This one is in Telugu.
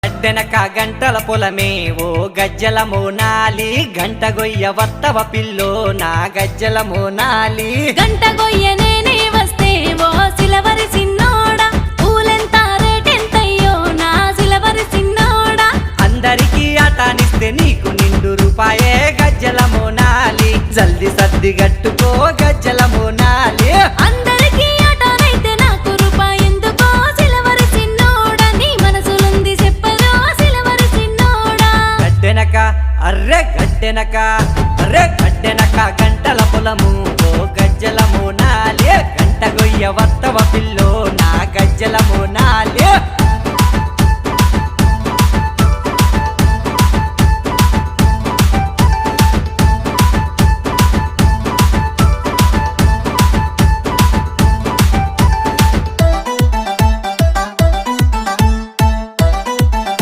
గడ్డెనక గంటల పొలమే ఓ గజ్జల మోనాలి గంట గొయ్య వత్తవ పిల్లో నా గజ్జల మోనాలి గంట గొయ్య నేనే వస్తే ఓ సిలవరి సిన్నోడా పూలెంత రేటెంతయ్యో నా సిలవరి సిన్నోడా అందరికీ ఆటానిస్తే నీకు నిండు రూపాయే గజ్జల మోనాలి జల్ది సర్ది గట్టుకో గజ్జల మోనాలి అందరికీ ఆటనైతే నాకు రూపాయి ఎందుకో సిలవరి సిన్నోడా నీ మనసులుంది చెప్పలో సిలవరి సిన్నోడా గడ్డెనక గడ్డెనక గంటల పొలము ఓ గజ్జల మోనాలి గంట గొయ్య వత్తవ పిల్ల